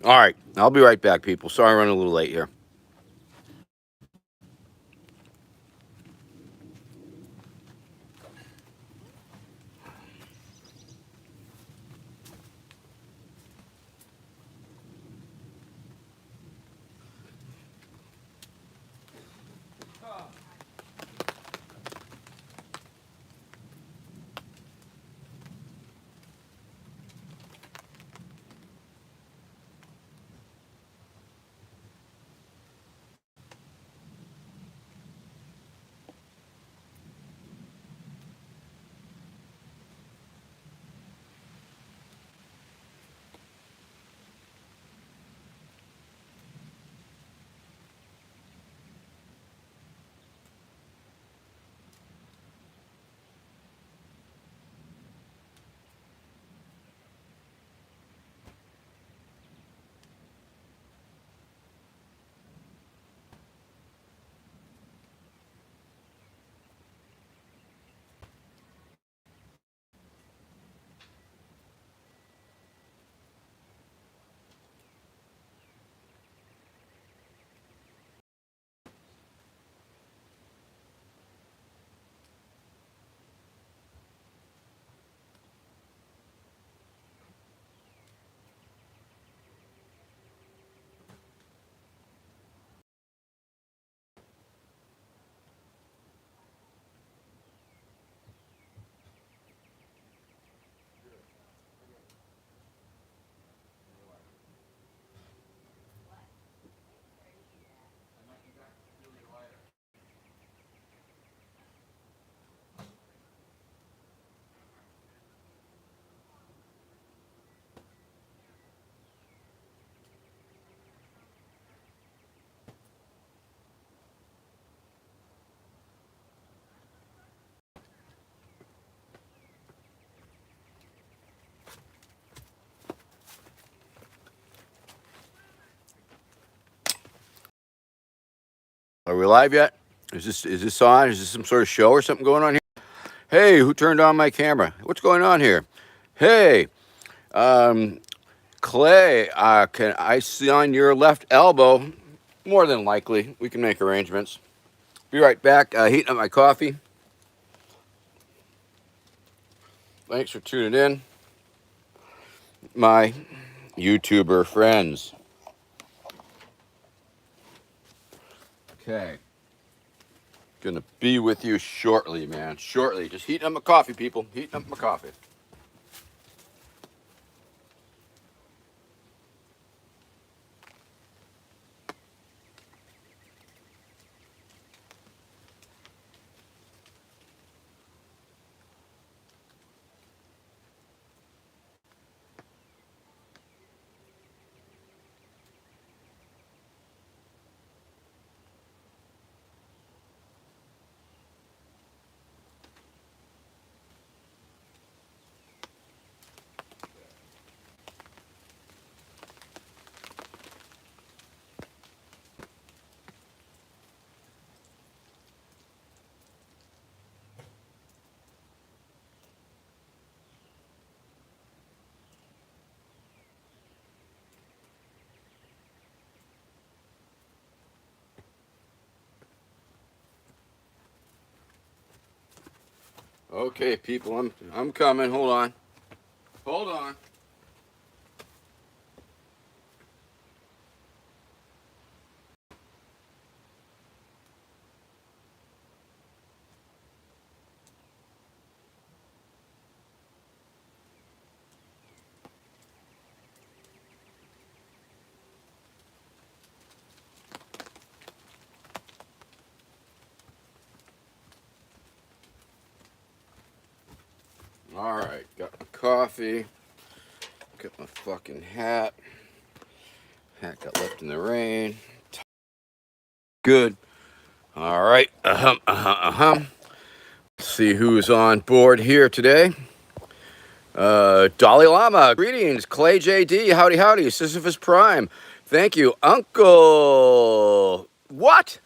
All right, I'll be right back, people. Sorry I'm running a little late here. Are we live yet? Is this on? Is this some sort of show or something going on here? Hey, who turned on my camera? What's going on here? Hey, Clay, can I see on your left elbow? More than likely, we can make arrangements. Be right back. Heating up my coffee. Thanks for tuning in, my YouTuber friends. Okay. Gonna be with you shortly, man. Shortly. Just heating up my coffee, people. Heating up my coffee. Okay, people, I'm coming. Hold on. Hold on. All right, got my coffee. Got my fucking hat. Hat got left in the rain. Good. All right. See who's on board here today. Dalai Lama, greetings. Clay JD, howdy howdy. Sisyphus Prime, thank you. Uncle, what?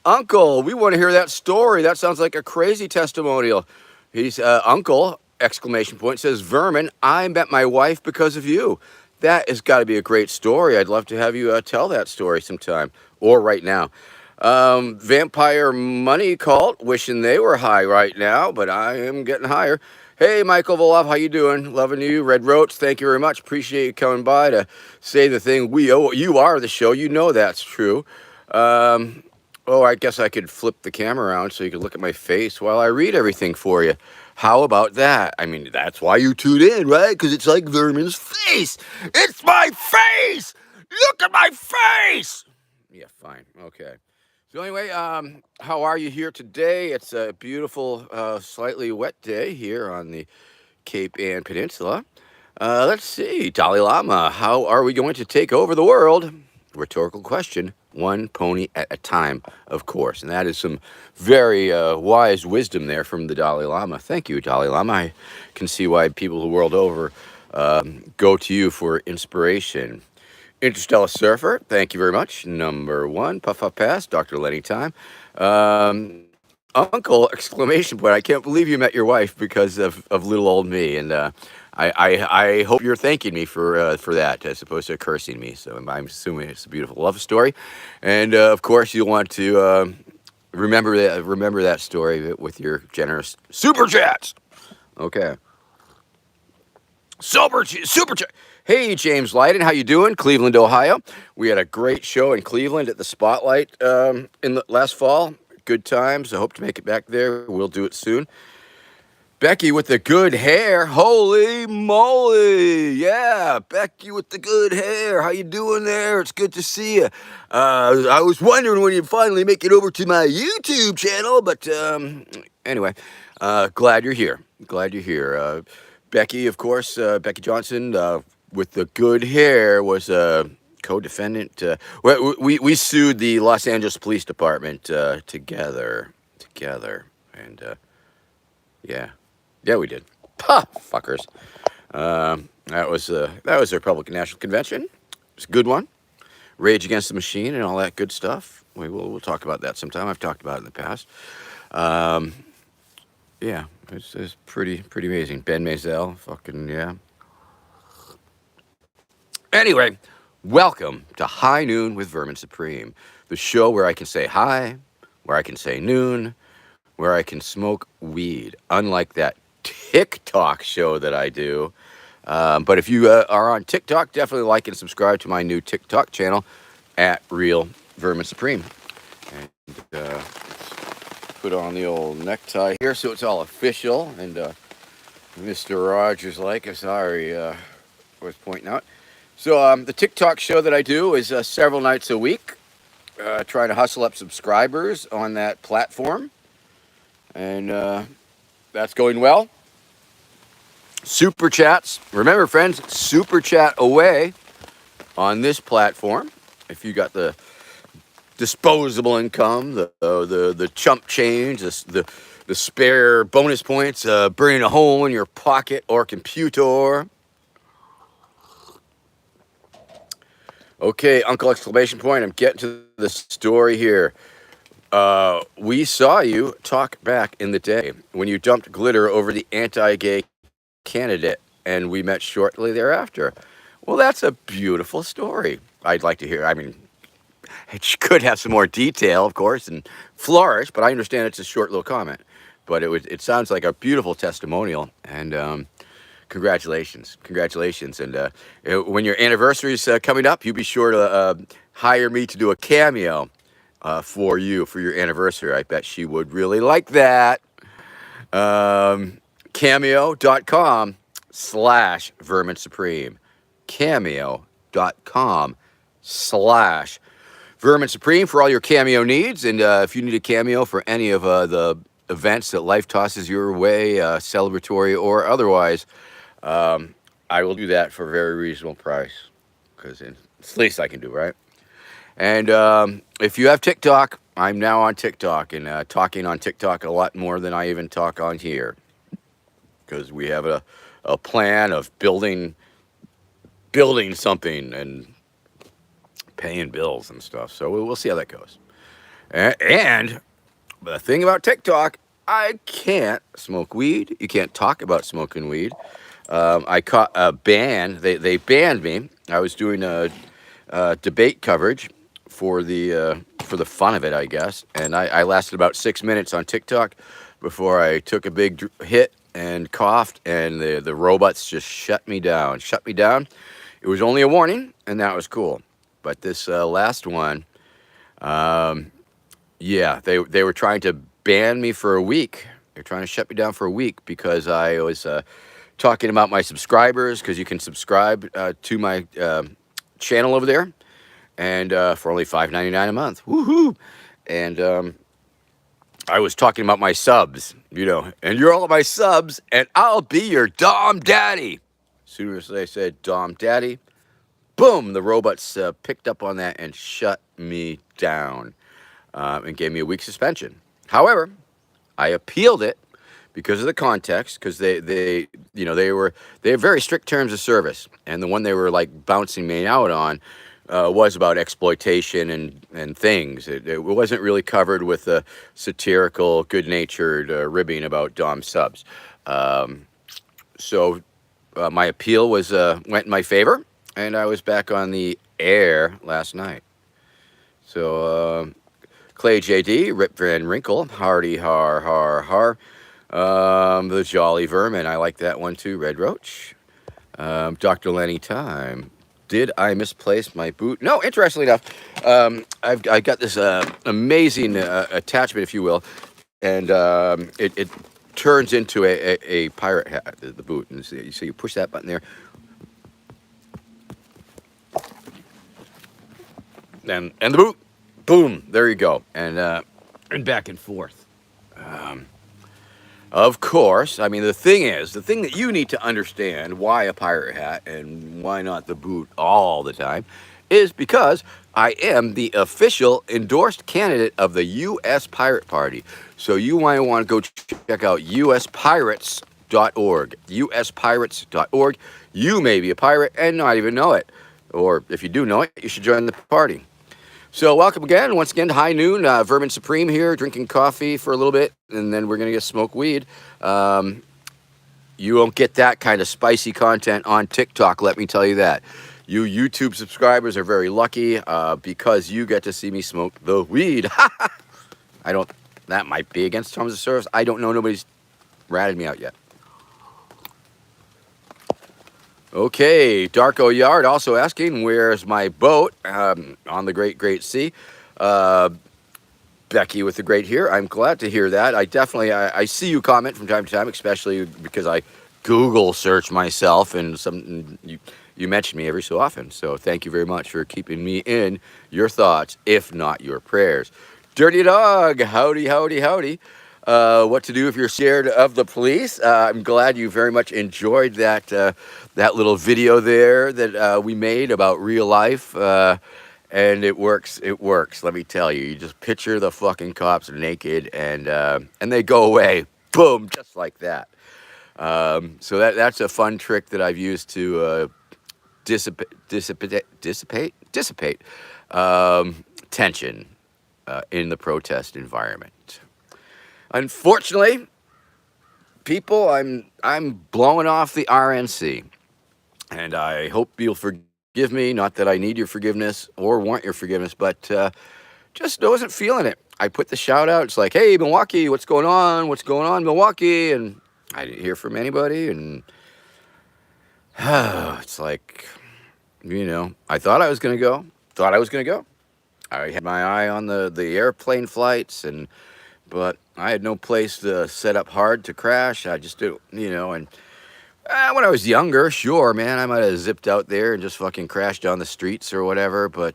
Uncle, we want to hear that story. That sounds like a crazy testimonial. He's Uncle, exclamation point, says, Vermin, I met my wife because of you. That has got to be a great story. I'd love to have you tell that story sometime or right now. Vampire Money Cult, wishing they were high right now, but I am getting higher. Hey, Michael Volov, how you doing? Loving you. Red Roach, thank you very much. Appreciate you coming by to say the thing. We owe you are the show. You know that's true. Um, oh, I guess I could flip the camera around so you could look at my face while I read everything for you. How about that? I mean, that's why you tune in, right? Because it's like Vermin's face. It's my face. Look at my face. Yeah, fine. Okay. So anyway, how are you here today? It's a beautiful, slightly wet day here on the Cape Ann Peninsula. Let's see, Dalai Lama, how are we going to take over the world? Rhetorical question, one pony at a time, of course. And that is some very wise wisdom there from the Dalai Lama. Thank you, Dalai Lama. I can see why people the world over go to you for inspiration. Interstellar Surfer, thank you very much. Number one, Puff Up Pass, Dr. Lenny Time. Uncle, exclamation point. I can't believe you met your wife because of little old me. And I hope you're thanking me for that as opposed to cursing me. So I'm assuming it's a beautiful love story. And of course, you want to remember that story with your generous super chats. Okay. Super chat. Hey, James Lyden, how you doing? Cleveland, Ohio. We had a great show in Cleveland at the Spotlight in the last fall. Good times. I hope to make it back there. We'll do it soon. Becky with the good hair. Holy moly. Yeah, Becky with the good hair. How you doing there? It's good to see you. I was wondering when you'd finally make it over to my YouTube channel, but anyway, glad you're here. Glad you're here. Becky, of course, Becky Johnson with the good hair was a co-defendant. We sued the Los Angeles Police Department together, and yeah, we did. Ha, fuckers. That was the Republican National Convention. It's a good one. Rage Against the Machine and all that good stuff. We'll talk about that sometime. I've talked about it in the past. Yeah, it's pretty amazing. Ben Maisel, fucking yeah. Anyway, welcome to High Noon with Vermin Supreme, the show where I can say hi, where I can say noon, where I can smoke weed, unlike that TikTok show that I do. But if you are on TikTok, definitely like and subscribe to my new TikTok channel at Real Vermin Supreme. And put on the old necktie here so it's all official. And Mr. Rogers, like as I was pointing out. So the TikTok show that I do is several nights a week, trying to hustle up subscribers on that platform. And that's going well. Super chats. Remember, friends, super chat away on this platform. If you got the disposable income, the chump change, the spare bonus points, burning a hole in your pocket or computer. Okay, Uncle exclamation point. I'm getting to the story here. We saw you talk back in the day when you dumped glitter over the anti-gay candidate, and we met shortly thereafter. Well, that's a beautiful story. I'd like to hear. I mean, it could have some more detail, of course, and flourish, but I understand it's a short little comment. But it sounds like a beautiful testimonial, and congratulations. And when your anniversary is coming up, you be sure to hire me to do a cameo for your anniversary. I bet she would really like that. Cameo.com/Vermin Supreme. Cameo.com/Vermin Supreme for all your cameo needs. And if you need a cameo for any of the events that life tosses your way, celebratory or otherwise, I will do that for a very reasonable price. Because it's the least I can do, right? And if you have TikTok, I'm now on TikTok and talking on TikTok a lot more than I even talk on here. Because we have a plan of building something and paying bills and stuff. So we'll see how that goes. And the thing about TikTok I can't smoke weed. You can't talk about smoking weed. I caught a ban. They banned me. I was doing a debate coverage for the fun of it, I guess. And I lasted about 6 minutes on TikTok before I took a big hit and coughed, and the robots just shut me down. Shut me down. It was only a warning, and that was cool. But this last one, um, yeah, they were trying to ban me for a week. They're trying to shut me down for a week because I was talking about my subscribers, because you can subscribe to my channel over there, and for only $5.99 a month. Woohoo! And I was talking about my subs, and you're all my subs, and I'll be your Dom Daddy. As soon as I said Dom Daddy, boom, the robots picked up on that and shut me down, and gave me a week suspension. However, I appealed it because of the context, because they have very strict terms of service, and the one they were like bouncing me out on was about exploitation and things. It wasn't really covered with a satirical, good-natured ribbing about Dom subs. So my appeal went in my favor, and I was back on the air last night. So Clay JD, Rip Van Winkle, Hardy Har Har Har. The Jolly Vermin, I like that one too. Red Roach. Dr. Lenny Time. Did I misplace my boot? No, interestingly enough, I got this amazing attachment, if you will, and it turns into a pirate hat, the boot. And so you push that button there, and the boot, boom, there you go, and back and forth. Of course, I mean, the thing that you need to understand why a pirate hat and why not the boot all the time is because I am the official endorsed candidate of the U.S. Pirate Party. So you might want to go check out uspirates.org. uspirates.org. You may be a pirate and not even know it. Or if you do know it, you should join the party. So welcome again, once again, to High Noon. Vermin Supreme here, drinking coffee for a little bit, and then we're going to get smoke weed. You won't get that kind of spicy content on TikTok, let me tell you that. You YouTube subscribers are very lucky because you get to see me smoke the weed. That might be against terms of service. I don't know. Nobody's ratted me out yet. Okay, Darko Yard also asking, where's my boat on the great sea? Becky with the great here. I'm glad to hear that. I see you comment from time to time, especially because I Google search myself, and you mention me every so often. So thank you very much for keeping me in your thoughts, if not your prayers. Dirty Dog, howdy, howdy, howdy. What to do if you're scared of the police? I'm glad you very much enjoyed that little video there that we made about real life, and it works. It works. Let me tell you. You just picture the fucking cops naked, and they go away. Boom, just like that. So that's a fun trick that I've used to dissipate tension in the protest environment. Unfortunately, people, I'm blowing off the RNC, and I hope you'll forgive me. Not that I need your forgiveness or want your forgiveness, but just wasn't feeling it. I put the shout out. It's like, hey, Milwaukee, what's going on? What's going on, Milwaukee? And I didn't hear from anybody, and it's like, I thought I was going to go. I had my eye on the airplane flights, but I had no place to set up hard to crash. I just do, and when I was younger, sure, man, I might have zipped out there and just fucking crashed down the streets or whatever, but,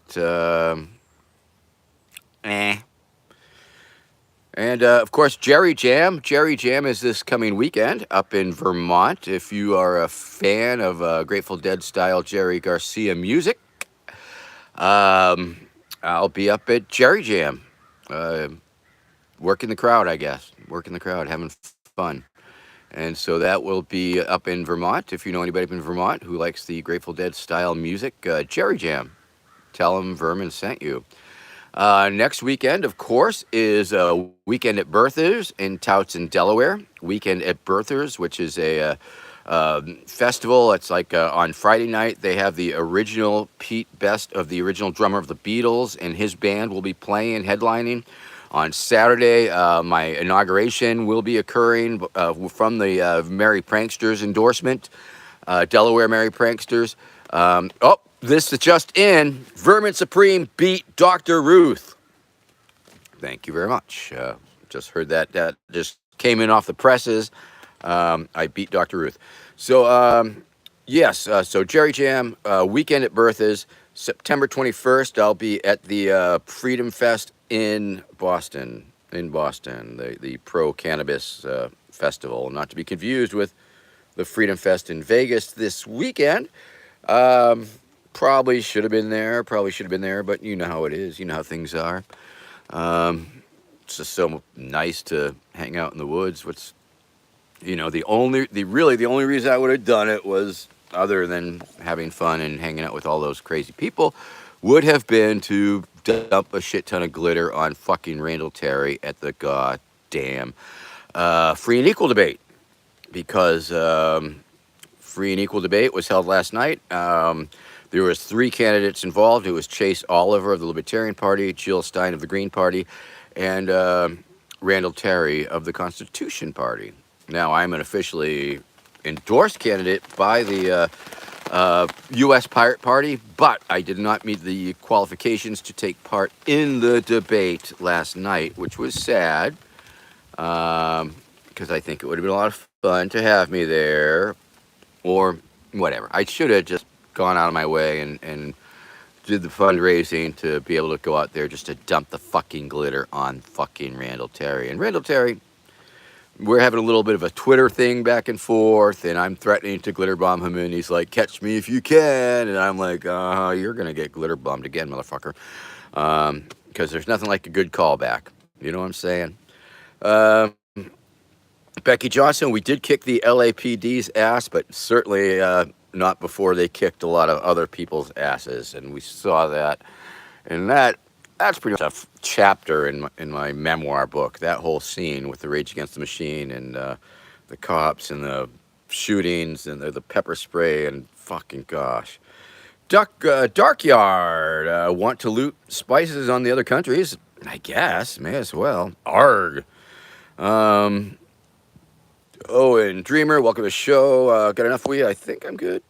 And, of course, Jerry Jam. Jerry Jam is this coming weekend up in Vermont. If you are a fan of Grateful Dead-style Jerry Garcia music, I'll be up at Jerry Jam. Working the crowd, I guess. Working the crowd, having fun. And so that will be up in Vermont. If you know anybody up in Vermont who likes the Grateful Dead style music, Jerry Jam. Tell them Vermin sent you. Next weekend, of course, is a Weekend at Bertha's in Towson, Delaware. Weekend at Bertha's, which is a festival. It's like on Friday night, they have the original Pete Best of the original drummer of the Beatles, and his band will be playing, headlining. On Saturday, my inauguration will be occurring from the Merry Pranksters endorsement, Delaware Merry Pranksters. This is just in. Vermin Supreme beat Dr. Ruth. Thank you very much. Just heard that. That just came in off the presses. I beat Dr. Ruth. So, yes. So Jerry Jam, Weekend at Bertha's, September 21st. I'll be at the Freedom Fest in Boston. The pro cannabis festival, not to be confused with the Freedom Fest in Vegas this weekend. Probably should have been there. But you know how it is. You know how things are. It's just so nice to hang out in the woods. The only reason I would have done it was, other than having fun and hanging out with all those crazy people, would have been to dump a shit ton of glitter on fucking Randall Terry at the goddamn free and equal debate, because free and equal debate was held last night. There was 3 candidates involved. It was Chase Oliver of the Libertarian Party, Jill Stein of the Green Party, and Randall Terry of the Constitution Party. Now, I'm an officially endorsed candidate by the U.S. Pirate Party, but I did not meet the qualifications to take part in the debate last night, which was sad, because I think it would have been a lot of fun to have me there, or whatever. I should have just gone out of my way and did the fundraising to be able to go out there just to dump the fucking glitter on fucking Randall Terry. And Randall Terry, we're having a little bit of a Twitter thing back and forth, and I'm threatening to glitter bomb him, and he's like, catch me if you can. And I'm like, you're going to get glitter bombed again, motherfucker. Because there's nothing like a good callback. You know what I'm saying? Becky Johnson, we did kick the LAPD's ass, but certainly not before they kicked a lot of other people's asses, and we saw that. And that's pretty much a chapter in my memoir book. That whole scene with the Rage Against the Machine and the cops and the shootings and the pepper spray, and fucking gosh. Dark Yard, want to loot spices on the other countries? I guess, may as well. Arg. And Dreamer, welcome to the show. Got enough weed? I think I'm good.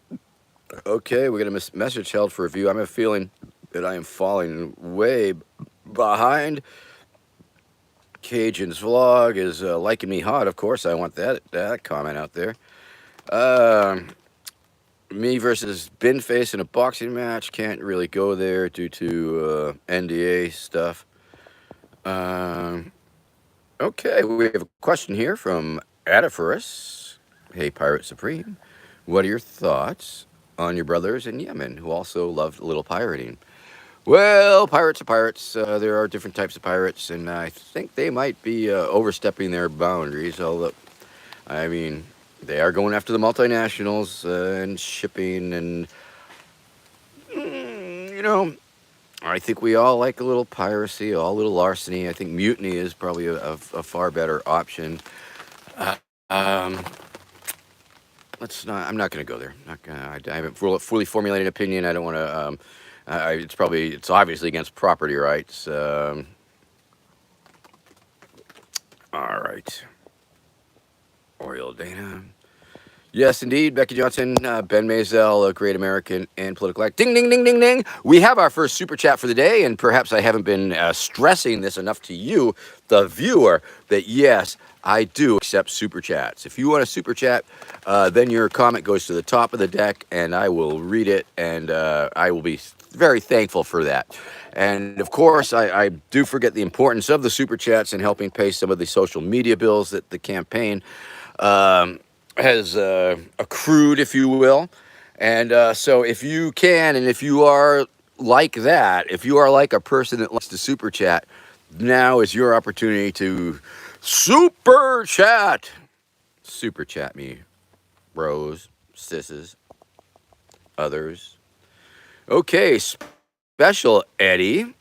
Okay, we got a message held for review. I have a feeling that I am falling way behind. Cajun's vlog is liking me hot. Of course, I want that comment out there. Me versus Binface in a boxing match. Can't really go there due to NDA stuff. Okay, we have a question here from Adiphorus. Hey, Pirate Supreme. What are your thoughts on your brothers in Yemen who also loved a little pirating? Well, pirates are pirates. There are different types of pirates, and I think they might be overstepping their boundaries. Although, I mean, they are going after the multinationals and shipping, and I think we all like a little piracy, a little larceny. I think mutiny is probably a far better option. Let's not. I'm not going to go there. I haven't fully formulated an opinion. I don't want to. It's obviously against property rights. All right. Oriole Dana. Yes, indeed, Becky Johnson, Ben Mazel, a great American and political act. Ding, ding, ding, ding, ding. We have our first super chat for the day, and perhaps I haven't been stressing this enough to you, the viewer, that yes, I do accept super chats. If you want a super chat, then your comment goes to the top of the deck, and I will read it, and I will be very thankful for that. And of course, I do forget the importance of the super chats in helping pay some of the social media bills that the campaign has accrued, if you will. And so if you can, and if you are like that, if you are like a person that likes to super chat, now is your opportunity to super chat. Super chat me, bros, sisses, others. Okay, Special Eddie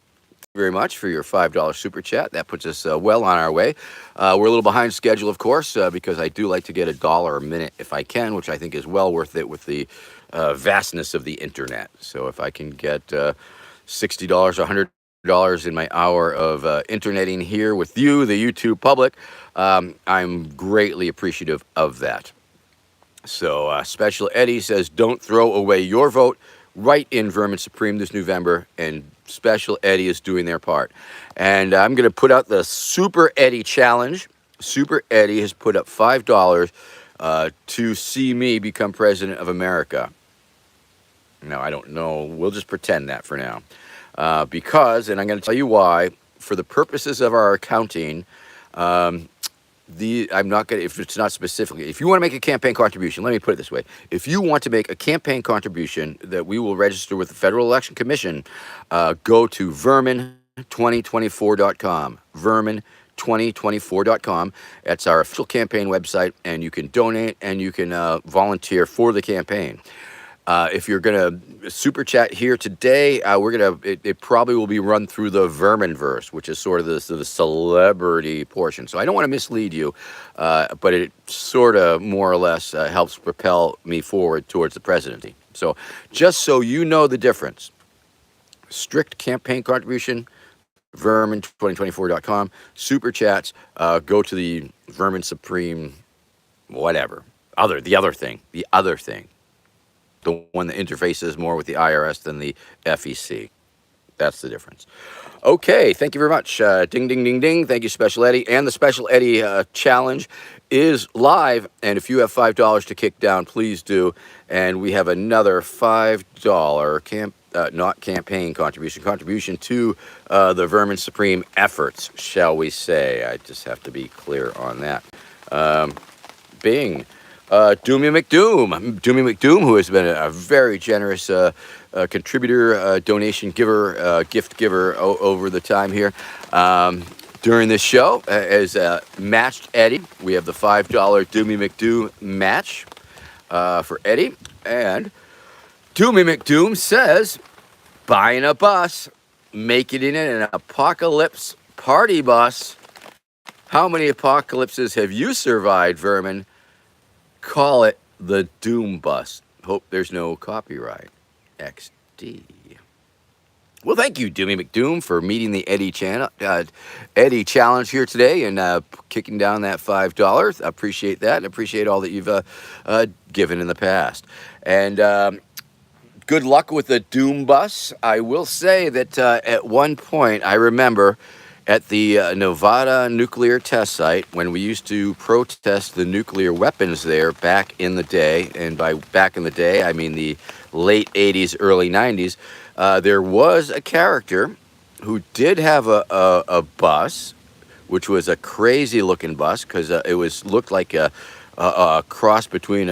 very much for your $5 super chat. That puts us well on our way. We're a little behind schedule, of course, because I do like to get $1 a minute if I can, which I think is well worth it with the vastness of the internet. So if I can get $60 or $100 in my hour of interneting here with you, the YouTube public, I'm greatly appreciative of that. So Special Eddie says, don't throw away your vote. Write in Vermin Supreme this November, and Special Eddie is doing their part. And I'm going to put out the Super Eddie Challenge. Super Eddie has put up $5 to see me become president of America. Now, I don't know. We'll just pretend that for now. Because, and I'm going to tell you why, for the purposes of our accounting, I'm not going to, if it's not specifically, if you want to make a campaign contribution, let me put it this way. If you want to make a campaign contribution that we will register with the Federal Election Commission, go to vermin2024.com. Vermin2024.com. That's our official campaign website, and you can donate and you can volunteer for the campaign. If you're going to super chat here today, it probably will be run through the Vermin verse, which is sort of the celebrity portion. So I don't want to mislead you, but it sort of more or less helps propel me forward towards the presidency. So just so you know the difference, strict campaign contribution, Vermin2024.com, super chats, go to the Vermin Supreme, whatever, the other thing. The one that interfaces more with the IRS than the FEC. That's the difference. Okay, thank you very much. Ding, ding, ding, ding. Thank you, Special Eddie. And the Special Eddie Challenge is live. And if you have $5 to kick down, please do. And we have another $5 not campaign contribution to the Vermin Supreme efforts, shall we say. I just have to be clear on that. Bing. Doomy McDoom, who has been a very generous contributor, donation giver, gift giver over the time here. During this show, as matched Eddie, we have the $5 Doomy McDoom match for Eddie. And Doomy McDoom says, buying a bus, making it in an apocalypse party bus. How many apocalypses have you survived, Vermin? Call it the Doom Bus. Hope there's no copyright. XD. Well, thank you, Doomy McDoom, for meeting the Eddie Challenge here today and kicking down that $5. I appreciate that, and appreciate all that you've given in the past. And good luck with the Doom Bus. I will say that at one point, I remember at the Nevada nuclear test site, when we used to protest the nuclear weapons there back in the day, and by back in the day, I mean the late 80s, early 90s, there was a character who did have a bus, which was a crazy-looking bus, because it looked like a cross between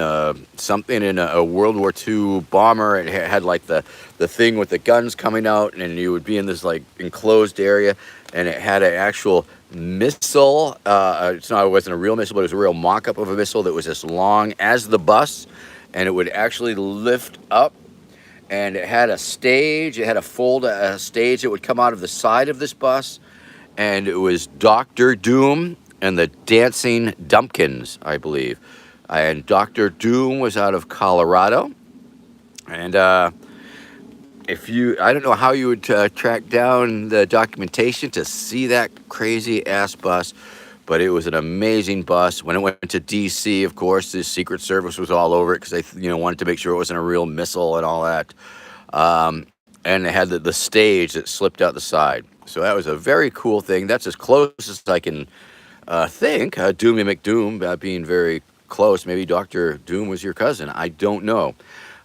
something in a World War II bomber. It had like the thing with the guns coming out, and you would be in this like enclosed area, and it had an actual missile. It wasn't a real missile, but it was a real mock-up of a missile that was as long as the bus, and it would actually lift up. And it had a stage. It had a stage that would come out of the side of this bus, and it was Dr. Doom and the Dancing Dumpkins, I believe. And Dr. Doom was out of Colorado. And I don't know how you would track down the documentation to see that crazy-ass bus, but it was an amazing bus. When it went to D.C., of course, the Secret Service was all over it because they wanted to make sure it wasn't a real missile and all that. And it had the stage that slipped out the side. So that was a very cool thing. That's as close as I can think. Doomy McDoom being very close. Maybe Dr. Doom was your cousin. I don't know.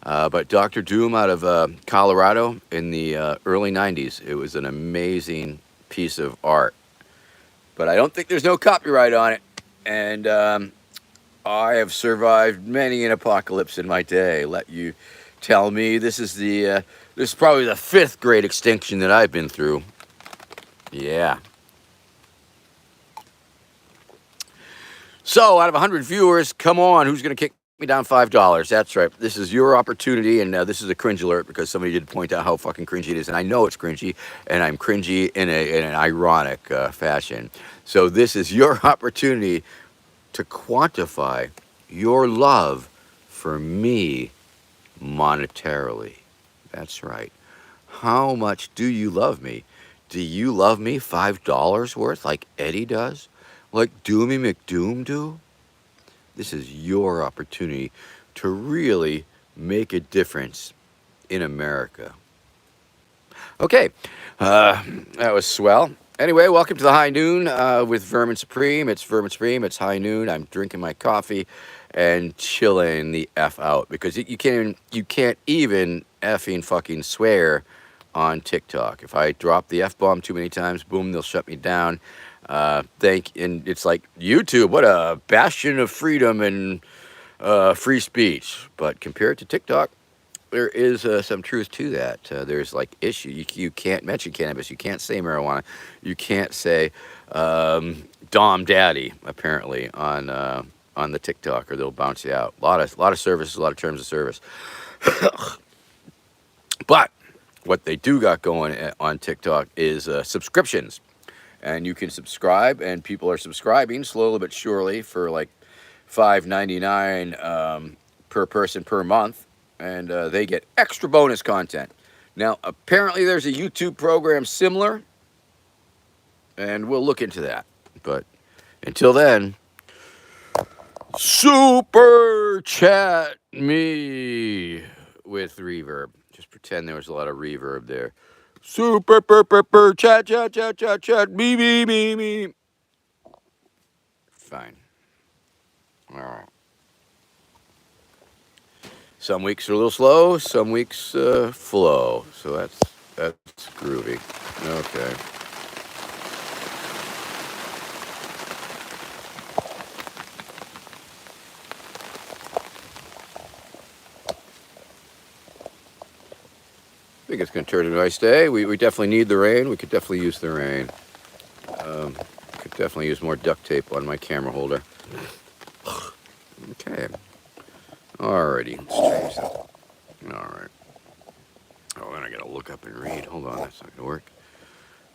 But Dr. Doom out of Colorado in the early 90s. It was an amazing piece of art. But I don't think there's no copyright on it. And I have survived many an apocalypse in my day. Let you tell me. This is probably the 5th great extinction that I've been through. Yeah. So out of 100 viewers, come on, who's going to kick me down $5. That's right. This is your opportunity, and this is a cringe alert because somebody did point out how fucking cringy it is, and I know it's cringy, and I'm cringy in an ironic fashion. So this is your opportunity to quantify your love for me monetarily. That's right. How much do you love me? Do you love me $5 worth like Eddie does? Like Doomy McDoom do? This is your opportunity to really make a difference in America. Okay, that was swell. Anyway, welcome to the High Noon with Vermin Supreme. It's Vermin Supreme. It's high noon. I'm drinking my coffee and chilling the F out because you can't even effing fucking swear on TikTok. If I drop the F-bomb too many times, boom, they'll shut me down. And it's like YouTube, what a bastion of freedom and free speech. But compared to TikTok, there is some truth to that. There's like issue. You can't mention cannabis. You can't say marijuana. You can't say Dom Daddy apparently on the TikTok, or they'll bounce you out. A lot of services, a lot of terms of service. But what they do got going on TikTok is subscriptions. And you can subscribe, and people are subscribing slowly but surely for like $5.99 per person per month, and they get extra bonus content. Now, apparently there's a YouTube program similar, and we'll look into that. But until then, super chat me with reverb. Just pretend there was a lot of reverb there. Super chat me. Fine. All right. Some weeks are a little slow, some weeks flow. So that's groovy. Okay. I think it's going to turn into a nice day. We definitely need the rain. We could definitely use the rain. Could definitely use more duct tape on my camera holder. Okay. Alrighty. Let's change that. Alright. Oh, then I got to look up and read. Hold on. That's not going to work.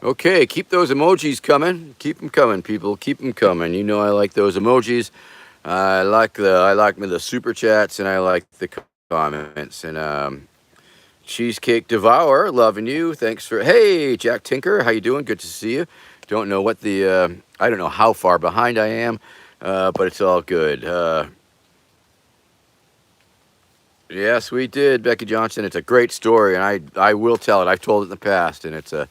Okay. Keep those emojis coming. Keep them coming, people. Keep them coming. You know I like those emojis. I like the super chats, and I like the comments. And Cheesecake Devour, loving you. Thanks for, hey, Jack Tinker, how you doing? Good to see you. Don't know what the, I don't know how far behind I am, but it's all good. Yes, we did, Becky Johnson. It's a great story, and I will tell it. I've told it in the past, and it's an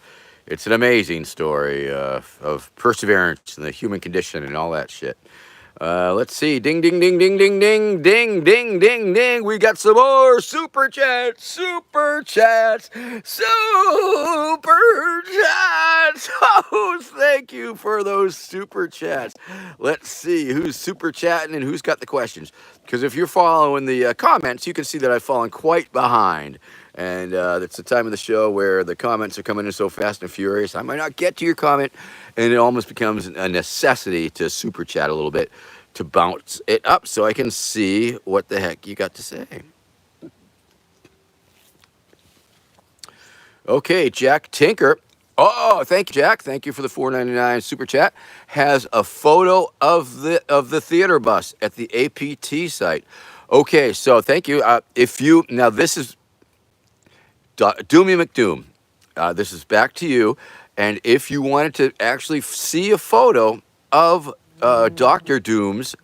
amazing story of perseverance and the human condition and all that shit. Let's see. Ding, ding, ding, ding, ding, ding, ding, ding, ding, ding. We got some more super chats, super chats, super chats. Oh, thank you for those super chats. Let's see who's super chatting and who's got the questions. Because if you're following the comments, you can see that I've fallen quite behind. And it's the time of the show where the comments are coming in so fast and furious. I might not get to your comment, and it almost becomes a necessity to super chat a little bit to bounce it up so I can see what the heck you got to say. Okay, Jack Tinker. Oh, thank you, Jack. Thank you for the $4.99 super chat. Has a photo of the theater bus at the APT site. Okay, so thank you. Now this is Doomy McDoom, this is back to you. And if you wanted to actually see a photo of Dr. Doom's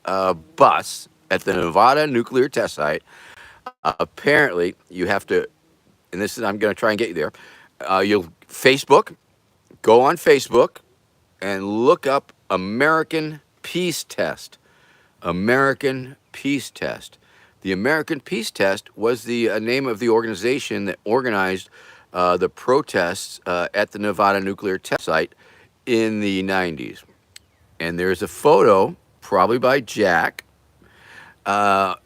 bus at the Nevada nuclear test site, apparently you have to, and this is, I'm going to try and get you there. You'll go on Facebook and look up American Peace Test. American Peace Test. The American Peace Test was the name of the organization that organized the protests at the Nevada nuclear test site in the 90s. And there's a photo, probably by Jack, of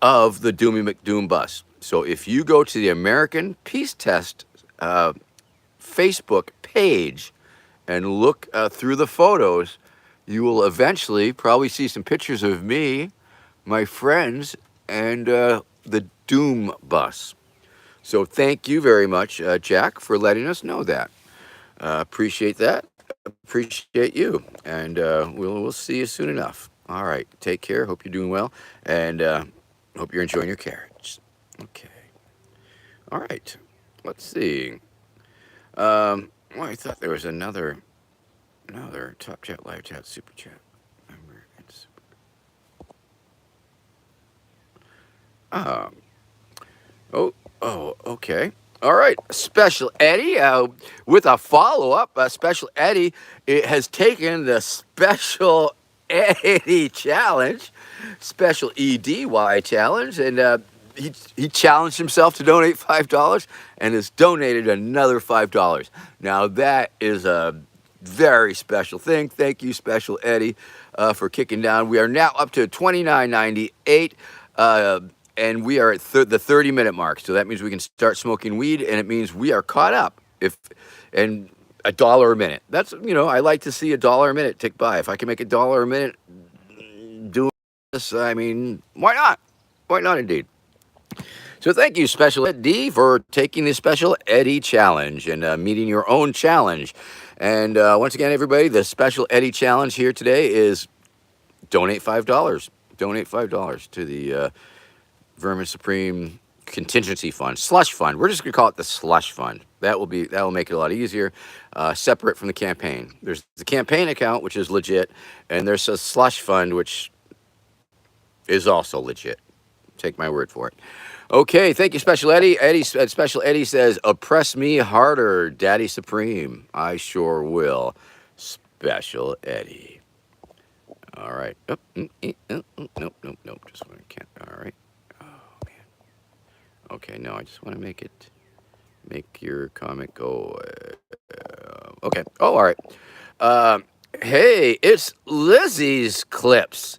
the Doomy McDoom bus. So if you go to the American Peace Test Facebook page and look through the photos, you will eventually probably see some pictures of me, my friends, and the Doom Bus. So thank you very much, Jack, for letting us know that. Appreciate that. Appreciate you, and we'll see you soon enough. All right, take care. Hope you're doing well, and hope you're enjoying your carrots. Okay. All right. Let's see. Well, I thought there was another top chat, live chat, super chat. Um, okay. All right, Special Eddie with a follow up. Special Eddie has taken the Special Eddie challenge, Special EDY challenge, and he challenged himself to donate $5 and has donated another $5. Now that is a very special thing. Thank you, Special Eddie, for kicking down. We are now up to $29.98. And we are at the 30-minute mark, so that means we can start smoking weed, and it means we are caught up. And $1 a minute. That's I like to see $1 a minute tick by. If I can make $1 a minute doing this, I mean, why not? Why not, indeed? So thank you, Special Eddie, for taking the Special Eddie challenge and meeting your own challenge. And once again, everybody, the Special Eddie challenge here today is donate $5. Donate $5 to the Vermin Supreme Contingency Fund, Slush Fund. We're just going to call it the Slush Fund. That will make it a lot easier, separate from the campaign. There's the campaign account, which is legit, and there's a Slush Fund, which is also legit. Take my word for it. Okay, thank you, Special Eddie. Special Eddie says, "Oppress me harder, Daddy Supreme. I sure will." Special Eddie. All right. Oh, nope. Just one can't. All right. Okay, no, I just want to make your comment go. Okay. Oh, all right. Hey, it's Lizzie's Clips.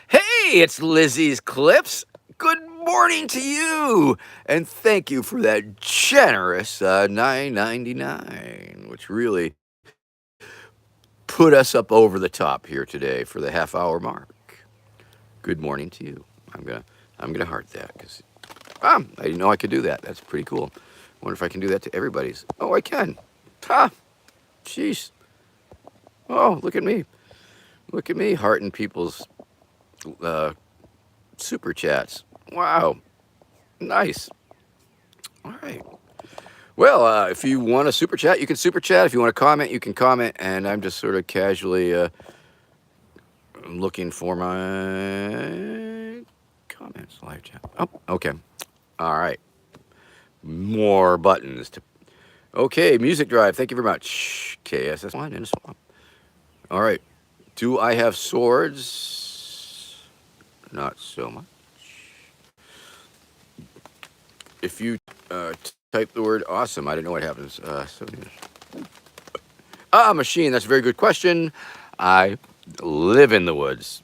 Hey, it's Lizzie's Clips. Good morning to you, and thank you for that generous $9.99, which really put us up over the top here today for the half-hour mark. Good morning to you. I'm gonna heart that because I didn't know I could do that. That's pretty cool. I wonder if I can do that to everybody's. Oh, I can. Ha! Jeez. Oh, look at me. Look at me hearting people's super chats. Wow. Nice. All right. Well, if you want to super chat, you can super chat. If you want to comment, you can comment. And I'm just sort of casually looking for my comments, live chat. Oh, okay. All right. More buttons to. Okay, Music Drive. Thank you very much. KSS1 in a swamp. All right. Do I have swords? Not so much. If you type the word awesome, I don't know what happens. Machine. That's a very good question. I live in the woods.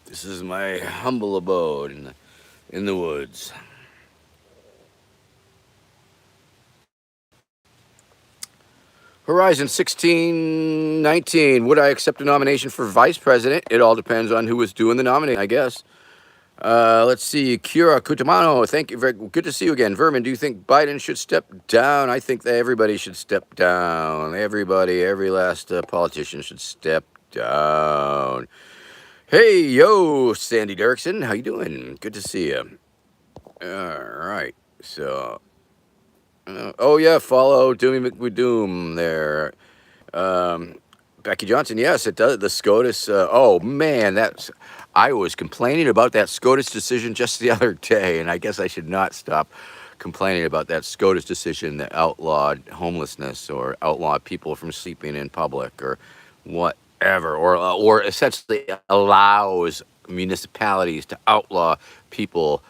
This is my humble abode in the woods. Horizon 1619. Would I accept a nomination for vice president? It all depends on who is doing the nominating, I guess. Let's see. Kira Kutamano, thank you. Very good to see you again. Vermin, do you think Biden should step down? I think that everybody should step down. Everybody, every last politician should step down. Hey, yo, Sandy Dirksen. How you doing? Good to see you. All right. So, oh, yeah, follow Doomy McWooddoom there. Becky Johnson, yes, it does. The SCOTUS, oh, man, I was complaining about that SCOTUS decision just the other day, and I guess I should not stop complaining about that SCOTUS decision that outlawed homelessness or outlawed people from sleeping in public or whatever, or essentially allows municipalities to outlaw people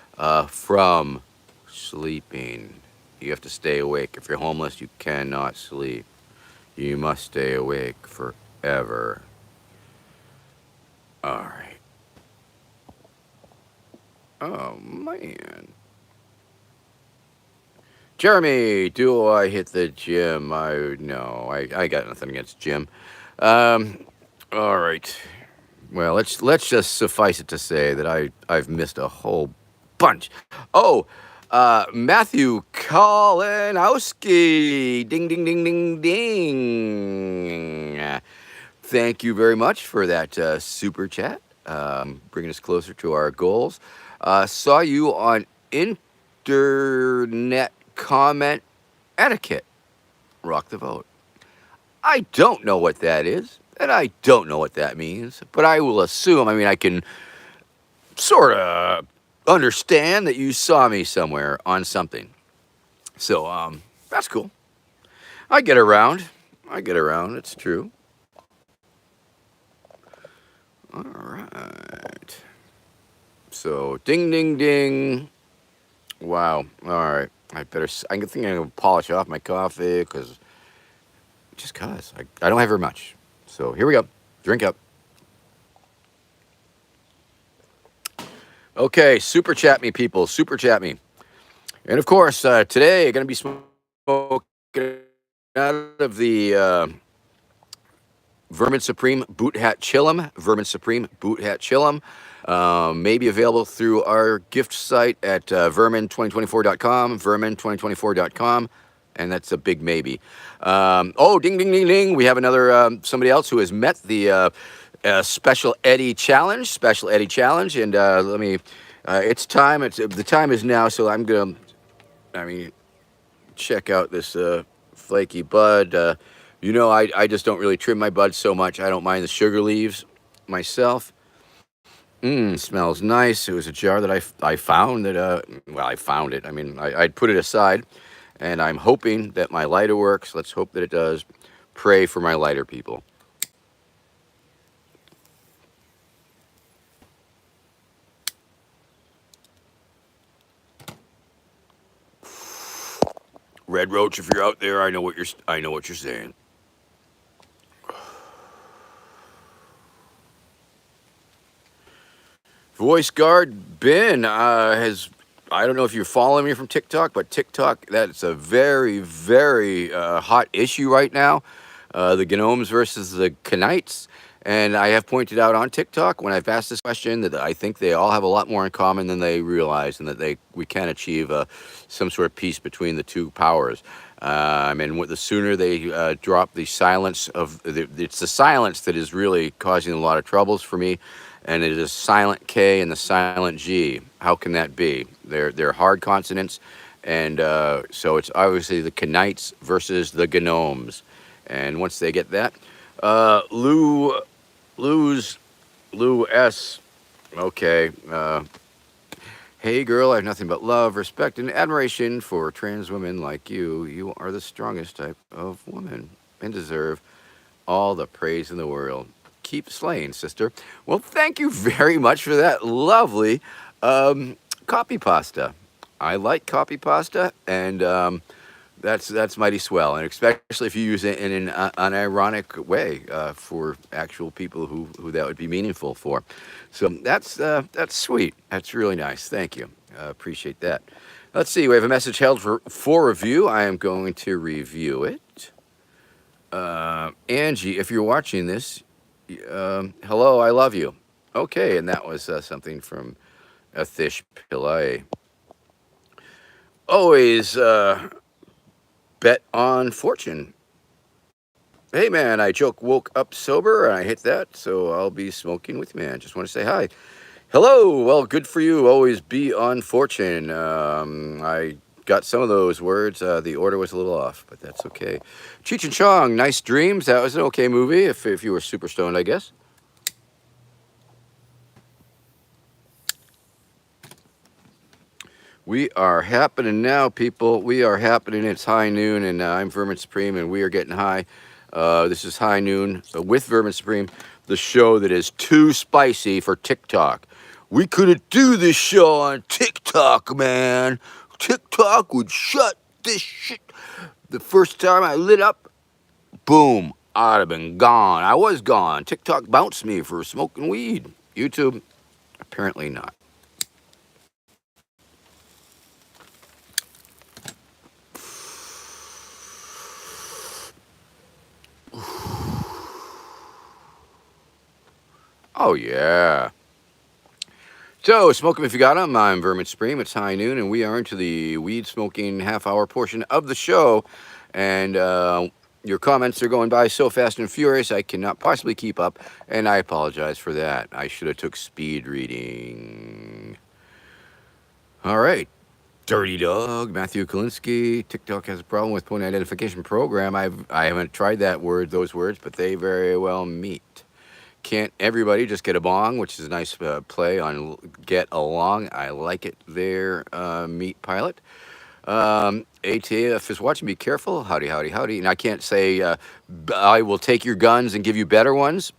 from sleeping. You have to stay awake. If you're homeless, you cannot sleep. You must stay awake forever. All right. Oh, man. Jeremy, do I hit the gym? No, I got nothing against gym. All right. Well, let's just suffice it to say that I've missed a whole bunch. Oh, Matthew Kalinowski. Ding, ding, ding, ding, ding. Thank you very much for that super chat, bringing us closer to our goals. Saw you on internet comment etiquette. Rock the vote. I don't know what that is, and I don't know what that means, but I will assume, I mean, I can sort of understand that you saw me somewhere on something. So, that's cool. I get around. It's true. All right. So, ding, ding, ding. Wow. All right. I think I'm going to polish off my coffee because I don't have very much. So, here we go. Drink up. Okay. Super chat me, people. Super chat me. And of course, today I'm going to be smoking out of the Vermin Supreme Boot Hat Chillum. Vermin Supreme Boot Hat Chillum. May be available through our gift site at vermin2024.com, vermin2024.com. And that's a big maybe. Oh, ding, ding, ding, ding. We have another somebody else who has met the Special Eddie Challenge. Special Eddie Challenge. And let me, it's time. The time is now, so I'm going to, check out this flaky bud. I just don't really trim my buds so much. I don't mind the sugar leaves myself. Smells nice. It was a jar that I found that, I found it. I'd put it aside, and I'm hoping that my lighter works. Let's hope that it does. Pray for my lighter, people. Red Roach, if you're out there, I know what you're saying. Voice Guard Ben I don't know if you're following me from TikTok, but TikTok, that's a very, very hot issue right now. The Gnomes versus the Knights. And I have pointed out on TikTok when I've asked this question that I think they all have a lot more in common than they realize, and that we can achieve some sort of peace between the two powers. The sooner they drop the silence it's the silence that is really causing a lot of troubles for me. And it is silent K and the silent G. How can that be? They're hard consonants, and so it's obviously the Knights versus the Gnomes. And once they get that, Lou S. Okay. Hey girl, I have nothing but love, respect, and admiration for trans women like you. You are the strongest type of woman and deserve all the praise in the world. Keep slaying, sister. Well, thank you very much for that lovely copy pasta. I like copy pasta, and that's mighty swell, and especially if you use it in an unironic way for actual people who that would be meaningful for. So that's sweet. That's really nice. Thank you. Appreciate that. Let's see. We have a message held for review. I am going to review it. Angie, if you're watching this, hello, I love you. Okay, and that was something from Athish Pillai. Always bet on fortune. Hey man, I woke up sober and I hit that, so I'll be smoking with you, man. Just want to say hi. Hello, well, good for you. Always be on fortune. I got some of those words. The order was a little off, but that's okay. Cheech and Chong, Nice Dreams. That was an okay movie if you were super stoned, I guess. We are happening now, people. We are happening. It's high noon, and I'm Vermin Supreme, and we are getting high. This is High Noon with Vermin Supreme, the show that is too spicy for TikTok. We couldn't do this show on TikTok, man. TikTok would shut this shit. The first time I lit up, boom, I'd have been gone. I was gone. TikTok bounced me for smoking weed. YouTube, apparently not. Oh, yeah. So, smoke 'em if you got 'em. I'm Vermin Supreme. It's high noon, and we are into the weed smoking half-hour portion of the show. And your comments are going by so fast and furious, I cannot possibly keep up, and I apologize for that. I should have took speed reading. All right. Dirty Dog, Matthew Kalinsky. TikTok has a problem with point identification program. I haven't tried those words, but they very well meet. Can't everybody just get a bong, which is a nice play on get along. I like it there, Meat Pilot. ATF is watching. Be careful. Howdy, howdy, howdy. And I can't say I will take your guns and give you better ones.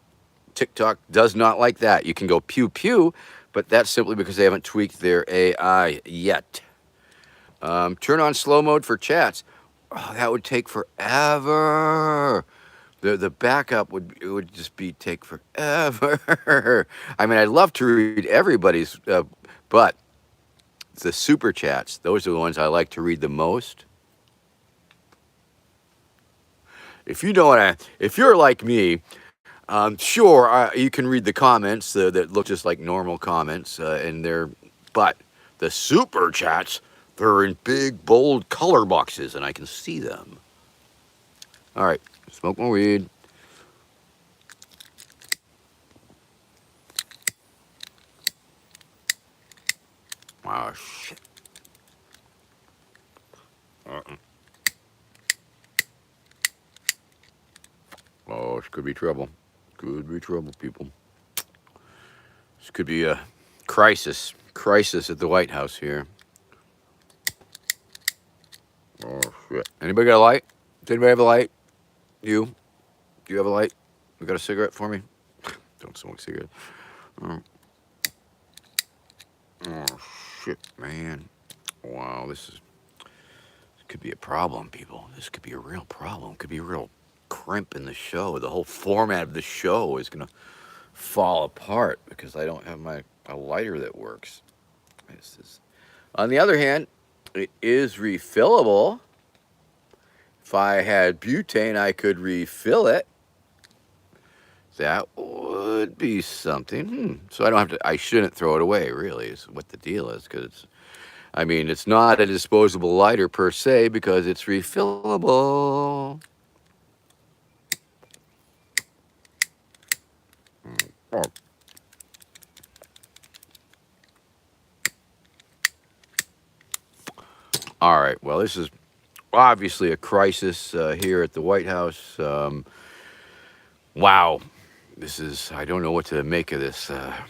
TikTok does not like that. You can go pew pew, but that's simply because they haven't tweaked their AI yet. Turn on slow mode for chats. Oh, that would take forever. The backup would just take forever. I mean, I'd love to read everybody's, but the super chats, those are the ones I like to read the most. If you don't, if you're like me, sure, you can read the comments that look just like normal comments, but the super chats, they're in big, bold color boxes, and I can see them. All right, smoke more weed. Oh, shit. Oh, this could be trouble. Could be trouble, people. This could be a crisis. Crisis at the White House here. Oh, shit. Anybody got a light? Does anybody have a light? You? Do you have a light? You got a cigarette for me? Don't smoke cigarettes. Oh, shit, man. Wow, this could be a problem, people. This could be a real problem. Could be a real crimp in the show. The whole format of the show is going to fall apart because I don't have a lighter that works. On the other hand, it is refillable. If I had butane, I could refill it. That would be something. So I shouldn't throw it away, really, is what the deal is. Because it's not a disposable lighter per se because it's refillable. Oh. All right, well, this is obviously a crisis here at the White House. Wow, I don't know what to make of this. I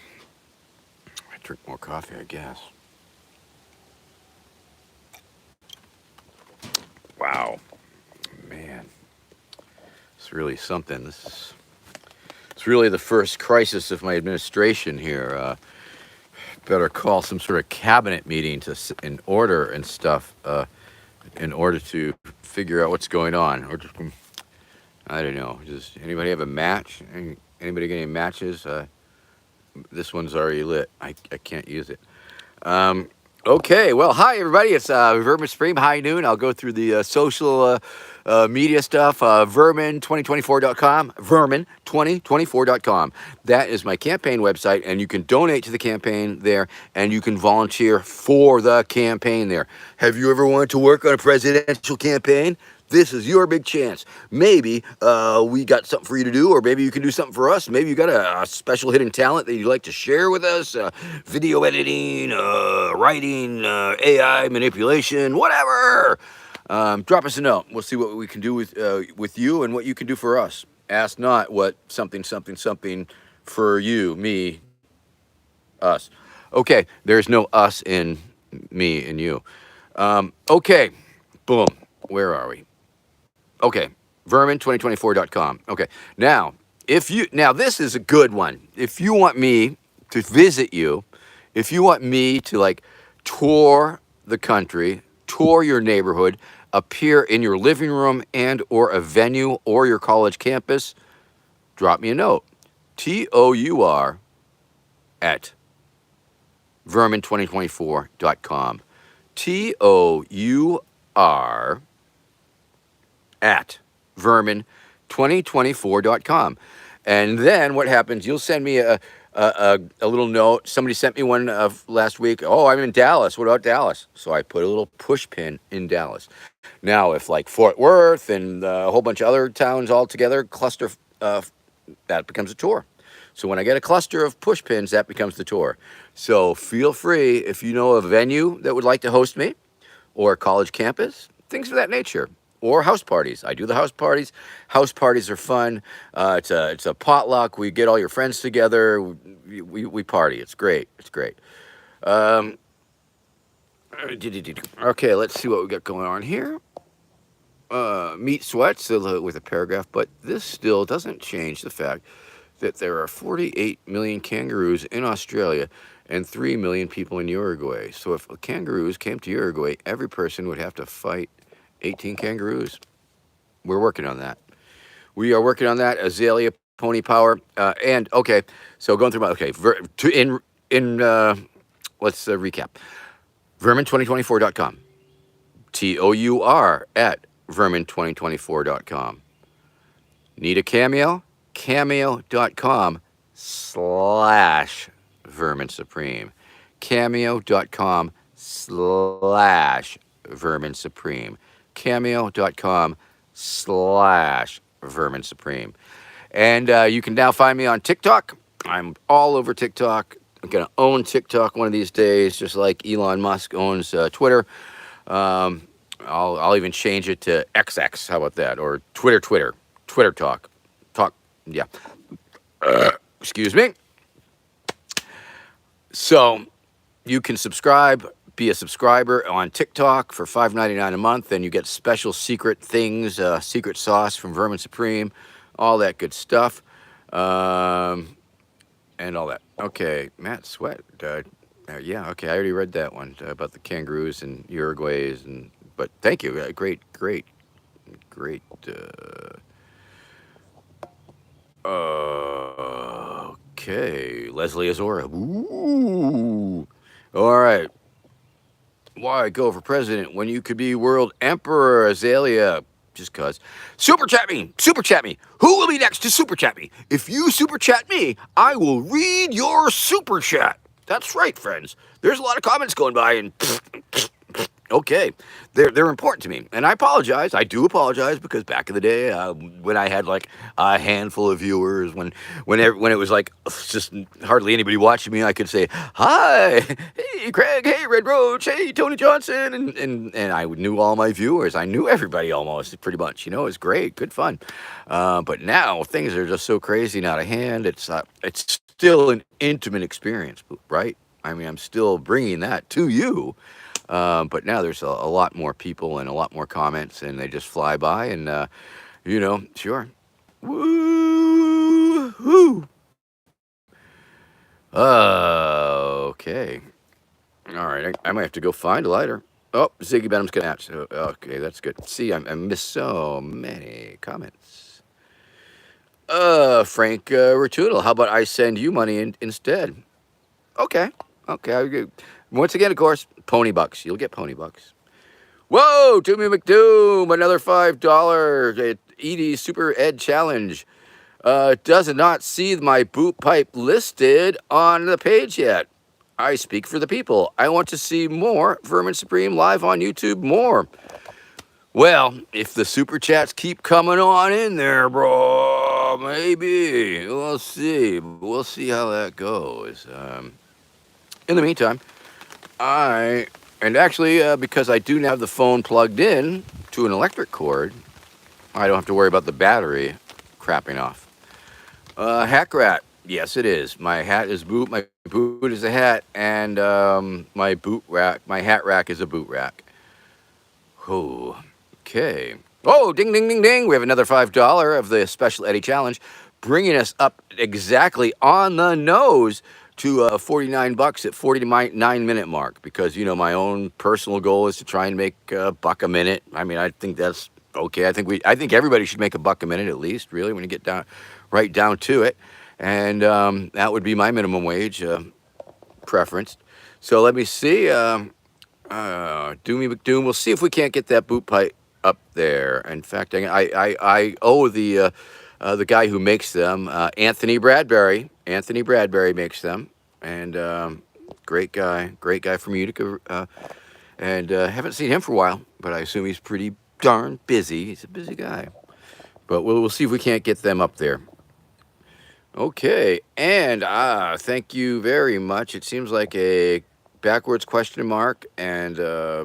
drink more coffee, I guess. Wow, man, it's really something. It's really the first crisis of my administration here. Better call some sort of cabinet meeting in order and stuff in order to figure out what's going on. Or just, I don't know. Does anybody have a match? Anybody get any matches? This one's already lit. I can't use it. Okay, well, hi, everybody. It's Vermin Supreme, high noon. I'll go through the social media stuff, vermin2024.com, vermin2024.com. That is my campaign website, and you can donate to the campaign there, and you can volunteer for the campaign there. Have you ever wanted to work on a presidential campaign? This is your big chance. Maybe we got something for you to do, or maybe you can do something for us. Maybe you got a special hidden talent that you'd like to share with us. Video editing, writing, AI manipulation, whatever. Drop us a note. We'll see what we can do with you and what you can do for us. Ask not what something for you, me, us. Okay, there's no us in me and you. Okay, boom. Where are we? Okay, vermin2024.com. Okay, now this is a good one. If you want me to visit you, if you want me to tour the country, tour your neighborhood, appear in your living room and or a venue or your college campus, drop me a note. TOUR at vermin2024.com. TOUR at vermin2024.com. And then what happens, you'll send me a a little note. Somebody sent me one last week. Oh, I'm in Dallas. What about Dallas? So I put a little push pin in Dallas. Now, if like Fort Worth and a whole bunch of other towns all together cluster, that becomes a tour. So when I get a cluster of push pins, that becomes the tour. So feel free if you know a venue that would like to host me, or a college campus, things of that nature, or house parties. I do the house parties. House parties are fun. It's a potluck. We get all your friends together. We party. It's great. It's great. Um, okay, let's see what we got going on here. Meat sweats with a paragraph, but this still doesn't change the fact that there are 48 million kangaroos in Australia and 3 million people in Uruguay. So if kangaroos came to Uruguay, every person would have to fight 18 kangaroos. We're working on that. We are working on that. Azalea Pony Power. And okay, so going through my okay. Let's recap. Vermin2024.com. TOUR at Vermin2024.com. Need a cameo? Cameo.com/Vermin Supreme. Cameo.com/Vermin Supreme. Cameo.com/Vermin Supreme. And you can now find me on TikTok. I'm all over TikTok. I'm going to own TikTok one of these days, just like Elon Musk owns Twitter. I'll even change it to XX. How about that? Or Twitter Talk. Yeah. Excuse me. So you can subscribe, be a subscriber on TikTok for $5.99 a month, and you get special secret things, secret sauce from Vermin Supreme, all that good stuff, and all that. Okay, Matt Sweat. Yeah, okay, I already read that one about the kangaroos and Uruguays, but thank you. Great. Okay, Leslie Azora. Ooh. All right. Why go for president when you could be world emperor? Azalea. Just cause. Super chat me. Who will be next to super chat me? If you super chat me, I will read your super chat. That's right, friends. There's a lot of comments going by, and okay, they're important to me, and I apologize. I do apologize because back in the day, when I had like a handful of viewers, when it was like just hardly anybody watching me, I could say hi, hey Craig, hey Red Roach, hey Tony Johnson, and I knew all my viewers. I knew everybody almost, pretty much. You know, it was great, good fun. But now things are just so crazy and out of hand. It's still an intimate experience, right? I mean, I'm still bringing that to you. But now there's a lot more people and a lot more comments, and they just fly by, and sure. Woo-hoo. Okay. All right, I might have to go find a lighter. Oh, Ziggy Benham's gonna match. Okay, that's good. See, I missed so many comments. Frank Rotudel, how about I send you money instead? Okay. Once again, of course, pony bucks. You'll get pony bucks. Whoa, Doomy McDoom, another $5 Edie Super Ed Challenge. Does not see my boot pipe listed on the page yet. I speak for the people. I want to see more Vermin Supreme live on YouTube more. Well, if the super chats keep coming on in there, bro, maybe. We'll see. We'll see how that goes. In the meantime, because I do have the phone plugged in to an electric cord, I don't have to worry about the battery crapping off. Hack rat. Yes, it is. My hat is boot. My boot is a hat, and my hat rack is a boot rack. Oh, okay. Oh, ding, ding, ding, ding. We have another $5 of the Special Eddie Challenge, bringing us up exactly on the nose to $49 at 49-minute mark, because my own personal goal is to try and make $1 a minute. I mean, I think that's okay. I think everybody should make $1 a minute at least, really, when you get right down to it. And that would be my minimum wage preference. So let me see. Doomy McDoom. We'll see if we can't get that boot pipe up there. In fact, I owe the the guy who makes them, Anthony Bradbury. Anthony Bradbury makes them, and great guy from Utica. And haven't seen him for a while, but I assume he's pretty darn busy. He's a busy guy. But we'll see if we can't get them up there. Okay, and thank you very much. It seems like a backwards question mark and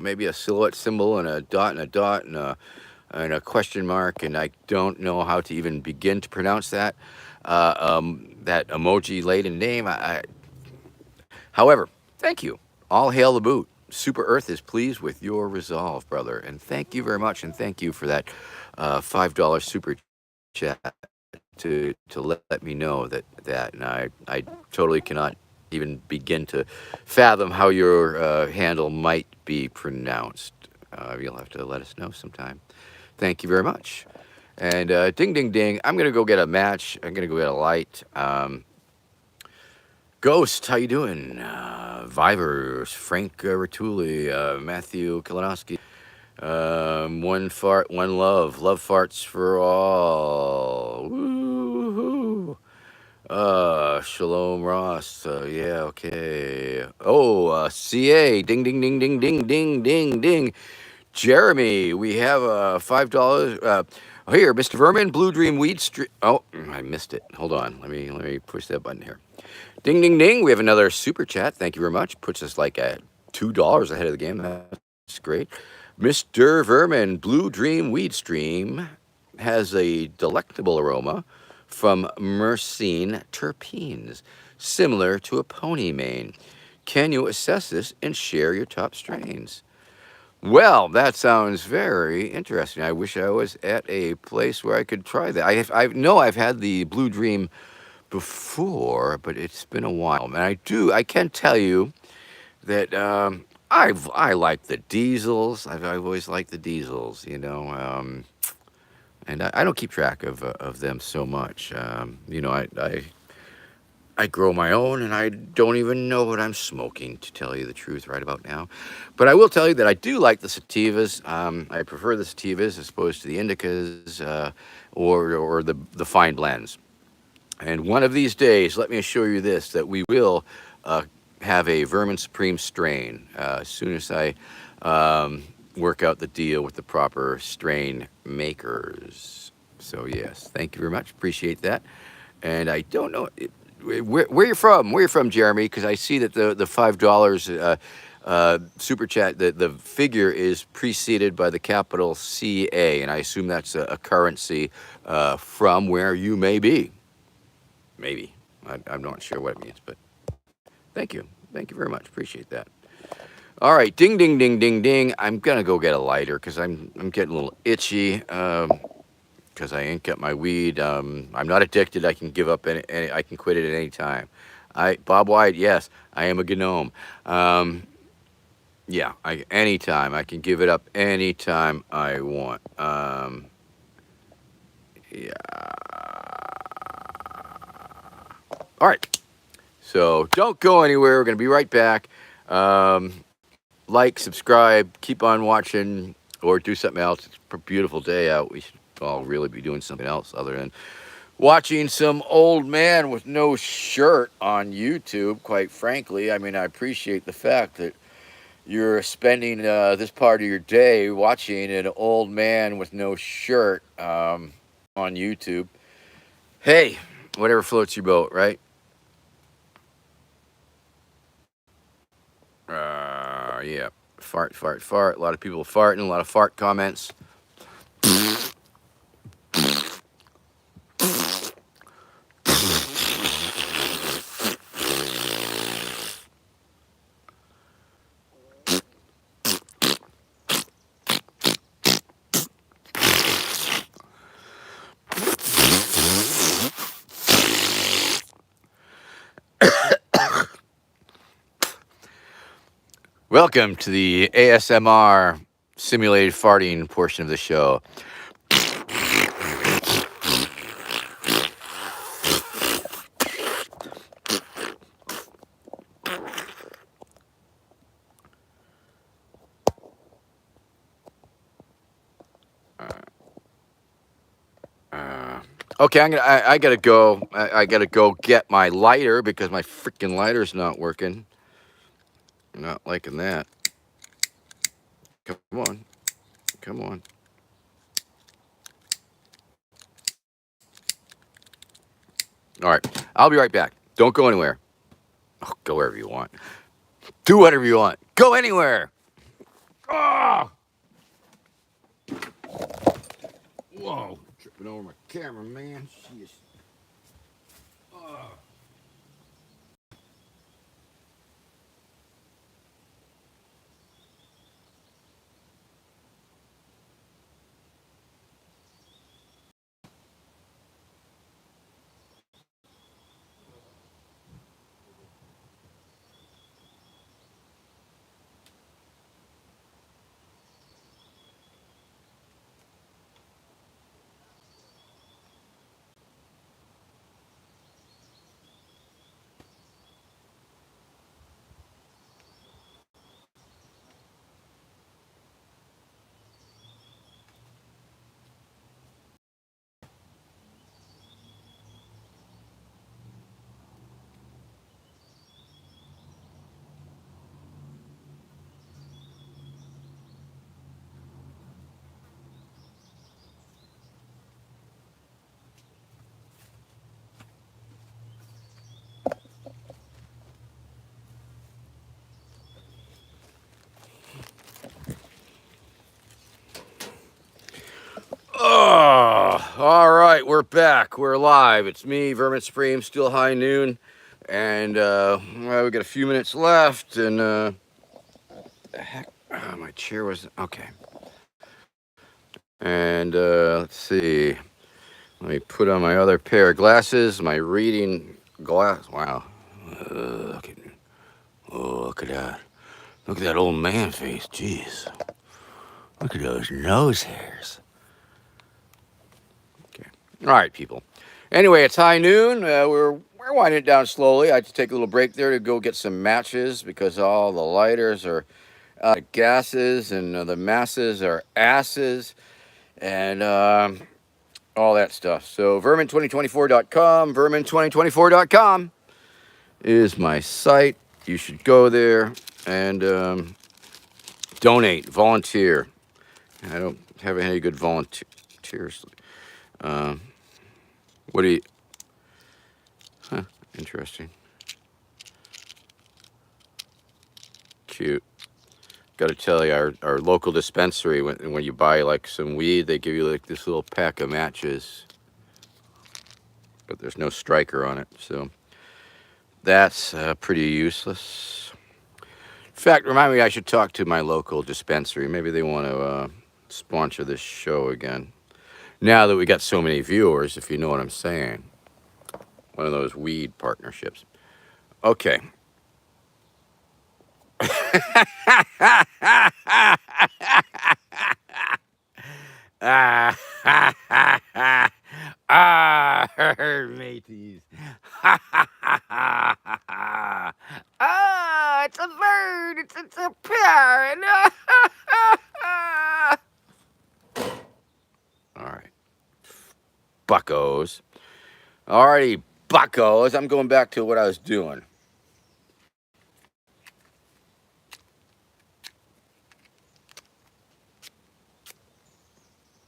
maybe a silhouette symbol and a dot and a dot and a question mark, and I don't know how to even begin to pronounce that that emoji-laden name. However, thank you. All hail the boot. Super Earth is pleased with your resolve, brother, and thank you very much, and thank you for that $5 super chat to let me know that and I totally cannot even begin to fathom how your handle might be pronounced. You'll have to let us know sometime. Thank you very much. And ding, ding, ding. I'm going to go get a match. I'm going to go get a light. Ghost, how you doing? Vivers, Frank Ratuli, Matthew Kalinowski. One fart, one love. Love farts for all. Woo-hoo. Shalom Ross. Yeah, okay. Oh, CA. Ding, ding, ding, ding, ding, ding, ding, ding. Jeremy, we have $5. Here, Mr. Vermin, Blue Dream Weed Street. Oh, I missed it. Hold on. Let me push that button here. Ding, ding, ding. We have another super chat. Thank you very much. Puts us like at $2 ahead of the game. That's great. Mr. Vermin, Blue Dream Weed Stream has a delectable aroma from myrcene terpenes, similar to a pony mane. Can you assess this and share your top strains? Well, that sounds very interesting. I wish I was at a place where I could try that. I know I've had the Blue Dream before, but it's been a while. And I can tell you that I like the diesels. I've always liked the diesels, you know. And I don't keep track of them so much. You know, I grow my own, and I don't even know what I'm smoking, to tell you the truth, right about now. But I will tell you that I do like the sativas. I prefer the sativas as opposed to the indicas or the fine blends. And one of these days, let me assure you this, that we will have a Vermin Supreme strain as soon as I work out the deal with the proper strain makers. So yes, thank you very much. Appreciate that. And I don't know where you're from. Where you're from, Jeremy? Because I see that the $5 super chat, the figure is preceded by the capital CA, and I assume that's a currency from where you may be. Maybe. I'm not sure what it means, but thank you. Thank you very much. Appreciate that. All right, ding, ding, ding, ding, ding. I'm gonna go get a lighter because I'm getting a little itchy because I ain't got my weed. I'm not addicted. I can give up any I can quit it at any time. Bob White, yes, I am a gnome. Yeah, anytime I can give it up anytime I want. Yeah. All right. So don't go anywhere. We're going to be right back. Like, subscribe, keep on watching, or do something else. It's a beautiful day out. We should all really be doing something else other than watching some old man with no shirt on YouTube, quite frankly. I mean, I appreciate the fact that you're spending this part of your day watching an old man with no shirt on YouTube. Hey, whatever floats your boat, right? Yeah, fart, fart, fart. A lot of people farting, a lot of fart comments. Welcome to the ASMR simulated farting portion of the show. Okay, I gotta go. I gotta go get my lighter because my freaking lighter's not working. I'm not liking that. Come on, come on. All right, I'll be right back. Don't go anywhere. Oh, go wherever you want. Do whatever you want. Go anywhere. Oh! Whoa! Tripping over my camera, man. Jeez. Oh. Oh, all right, we're back. We're live. It's me, Vermin Supreme, still high noon, and well, we got a few minutes left. And the heck, my chair was okay. And let's see. Let me put on my other pair of glasses. My reading glass. Wow. Look at, oh, look at that. Look at that old man face. Jeez. Look at those nose hairs. Okay. All right, people. Anyway, it's high noon. We're winding it down slowly. I had to take a little break there to go get some matches because all the lighters are gases and the masses are asses and all that stuff. So vermin2024.com, vermin2024.com is my site. You should go there and donate, volunteer. I don't have any good volunteers. What do you? Huh? Interesting. Cute. Got to tell you, our local dispensary, when you buy like some weed, they give you like this little pack of matches, but there's no striker on it, so that's pretty useless. In fact, remind me I should talk to my local dispensary. Maybe they want to sponsor this show again. Now that we got so many viewers, if you know what I'm saying. One of those weed partnerships. Okay. Ah, mateys. Ah, it's a bird. It's a parrot. All right. Buckos. Alrighty, buckos. I'm going back to what I was doing.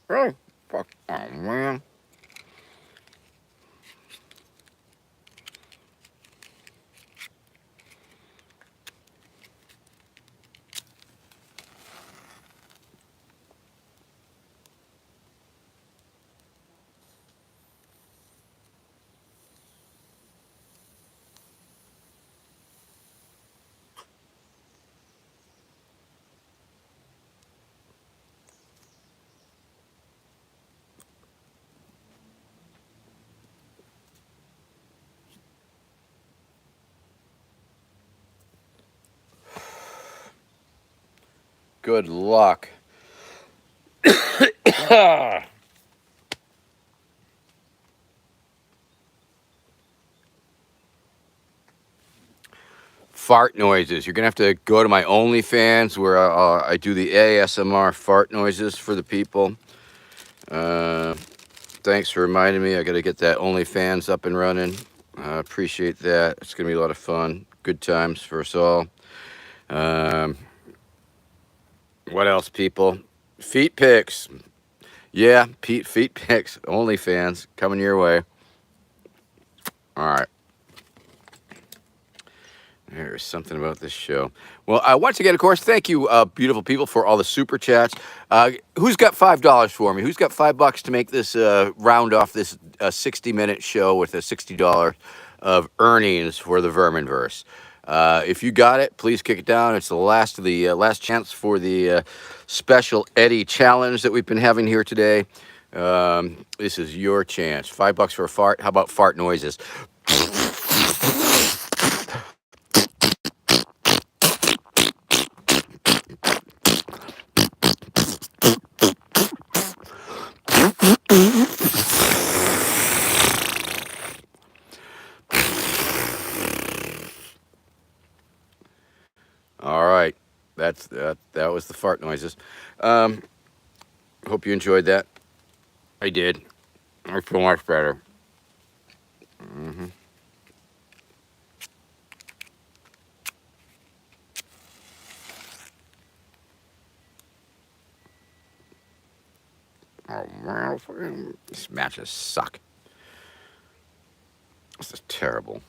Really? Fuck. Oh, man. Good luck. Fart noises. You're going to have to go to my OnlyFans where I do the ASMR fart noises for the people. Thanks for reminding me. I got to get that OnlyFans up and running. I appreciate that. It's going to be a lot of fun. Good times for us all. Um, what else, people? Feet pics. Yeah, feet pics. OnlyFans coming your way. All right. There's something about this show. Well, once again, of course, thank you, beautiful people, for all the super chats. Who's got $5 for me? Who's got $5 to make this round off this 60-minute show with a $60 of earnings for the Vermin verse? If you got it, please kick it down. It's the last chance for the special Eddie challenge that we've been having here today. This is your chance. $5 for a fart. How about fart noises? All right, that was the fart noises. Hope you enjoyed that. I did. I feel much better. Mm-hmm. Oh man, these matches suck. This is terrible.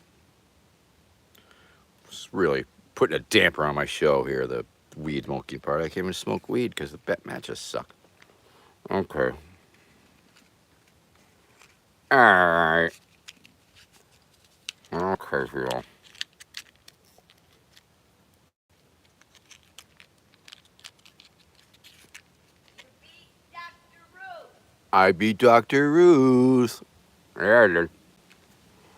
It's really putting a damper on my show here. The weed smoking part. I can't even smoke weed because the bet matches suck. Okay. All right. Okay, real. I beat Dr. Ruth. Yeah, I did.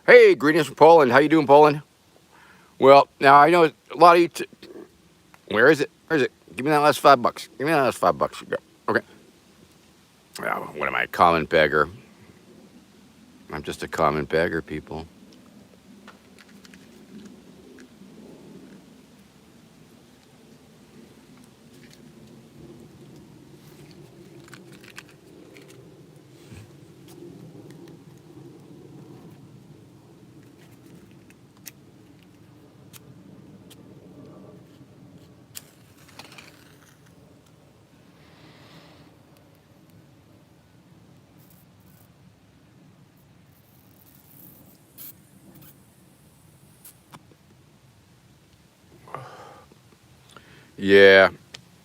Hey, greetings from Poland. How you doing, Poland? Well, now I know a lot of you. Where is it? Where is it? Give me that last $5. Give me that last $5. Go. Okay. Well, what am I, a common beggar? I'm just a common beggar, people. Yeah,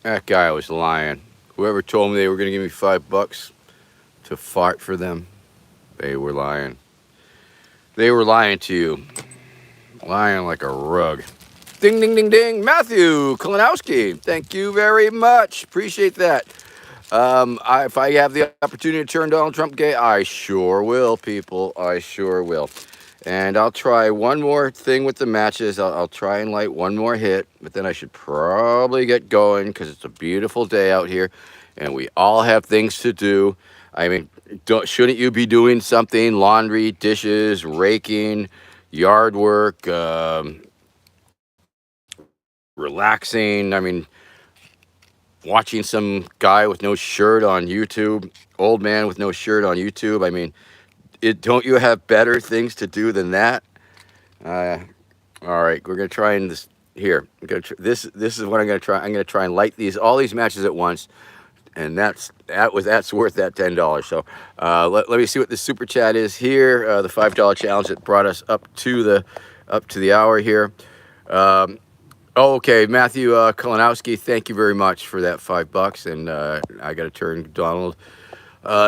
that guy was lying. Whoever told me they were going to give me $5 to fart for them, they were lying. They were lying to you. Lying like a rug. Ding, ding, ding, ding. Matthew Kalinowski, thank you very much. Appreciate that. If I have the opportunity to turn Donald Trump gay, I sure will, people. I sure will. And I'll try one more thing with the matches. I'll try and light one more hit, but then I should probably get going because it's a beautiful day out here and we all have things to do. I mean, shouldn't you be doing something? Laundry, dishes, raking, yard work, relaxing. I mean, watching some guy with no shirt on YouTube, old man with no shirt on YouTube. I mean, don't you have better things to do than that? All right, we're gonna try and this here. This is what I'm gonna try. I'm gonna try and light all these matches at once, and that's worth that $10. So let me see what the super chat is here. The $5 challenge that brought us up to the hour here. Okay, Matthew Kalinowski, thank you very much for that $5, and I got to turn Donald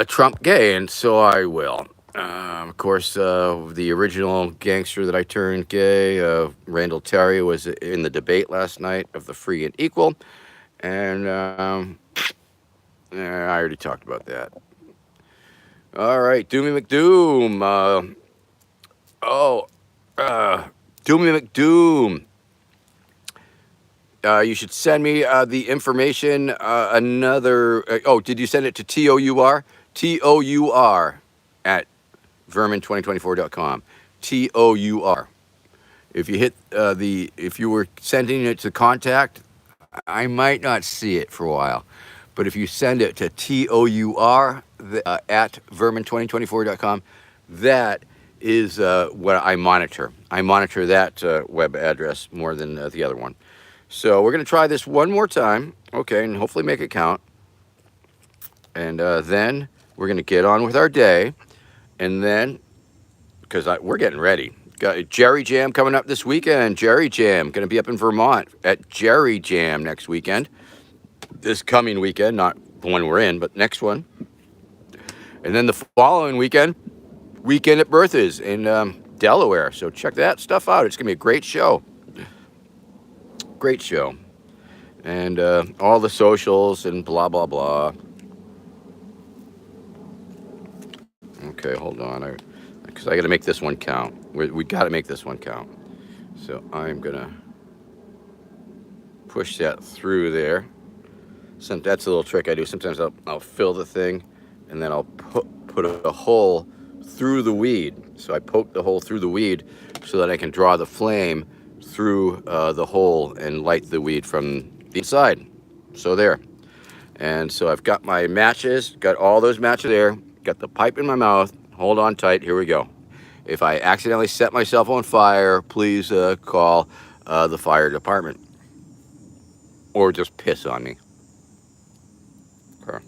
Trump gay, and so I will. Of course, the original gangster that I turned gay, Randall Terry, was in the debate last night of the free and equal, and I already talked about that. All right, Doomy McDoom. Doomy McDoom. You should send me the information. Did you send it to TOUR? TOUR at vermin2024.com. TOUR. If you hit if you were sending it to contact, I might not see it for a while. But if you send it to TOUR, at vermin2024.com. That is what I monitor. I monitor that web address more than the other one. So we're going to try this one more time, okay, and hopefully make it count. And then we're going to get on with our day. And then, because we're getting ready. Got Jerry Jam coming up this weekend. Jerry Jam, going to be up in Vermont at Jerry Jam next weekend. This coming weekend, not the one we're in, but next one. And then the following weekend at Bertha's in Delaware. So check that stuff out. It's going to be a great show. Great show. And all the socials and blah, blah, blah. Okay, hold on. Because I got to make this one count. We got to make this one count. So I'm going to push that through there. That's a little trick I do. Sometimes I'll fill the thing, and then I'll put a hole through the weed. So I poke the hole through the weed so that I can draw the flame through the hole and light the weed from the inside. So there. And so I've got my matches, got all those matches there, got the pipe in my mouth. Hold on tight. Here we go. If I accidentally set myself on fire, please call the fire department. Or just piss on me. Okay.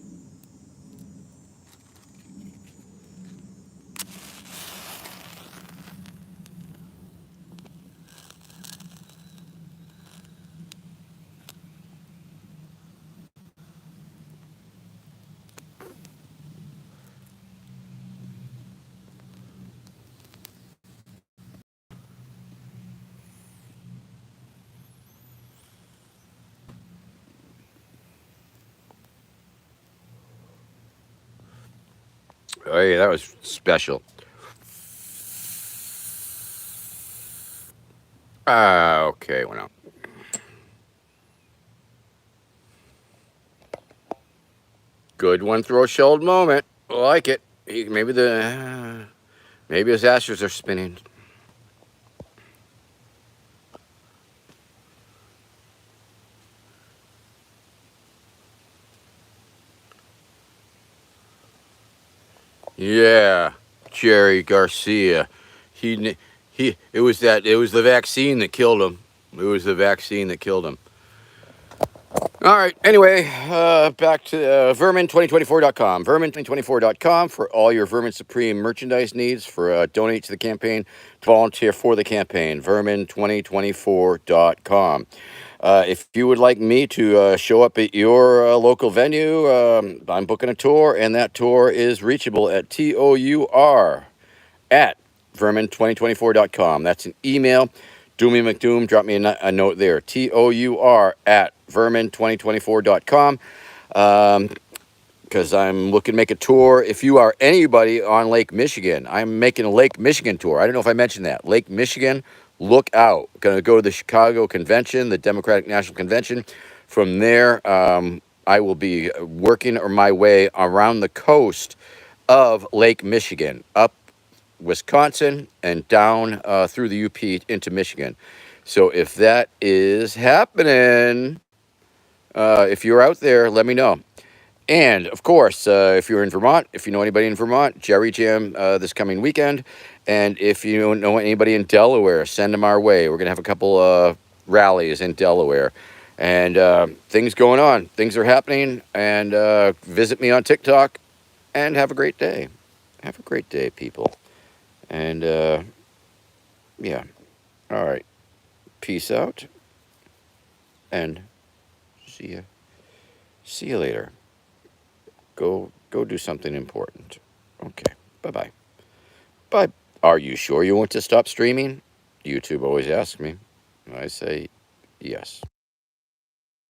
Oh, yeah, that was special. Okay, went out. Good one, throw shoulder moment. I like it. Maybe his asters are spinning. Yeah, Jerry Garcia. It was the vaccine that killed him. It was the vaccine that killed him. All right. Anyway, back to vermin2024.com. Vermin2024.com for all your Vermin Supreme merchandise needs, for donate to the campaign, to volunteer for the campaign. Vermin2024.com. If you would like me to show up at your local venue, I'm booking a tour, and that tour is reachable at TOUR at vermin2024.com. That's an email. Doomy McDoom, drop me a note there. TOUR at vermin2024.com. Because I'm looking to make a tour. If you are anybody on Lake Michigan, I'm making a Lake Michigan tour. I don't know if I mentioned that. Lake Michigan, look out. Going to go to the Chicago Convention, the Democratic National Convention. From there, I will be working my way around the coast of Lake Michigan, up Wisconsin and down through the UP into Michigan. So if that is happening, if you're out there, let me know. And of course, if you're in Vermont, if you know anybody in Vermont, Jerry Jam this coming weekend. And if you don't know anybody in Delaware, send them our way. We're going to have a couple rallies in Delaware. And things going on. Things are happening. And visit me on TikTok. And have a great day. Have a great day, people. And, yeah. All right. Peace out. And see you later. Go do something important. Okay. Bye-bye. Bye. Are you sure you want to stop streaming? YouTube always asks me. I say yes.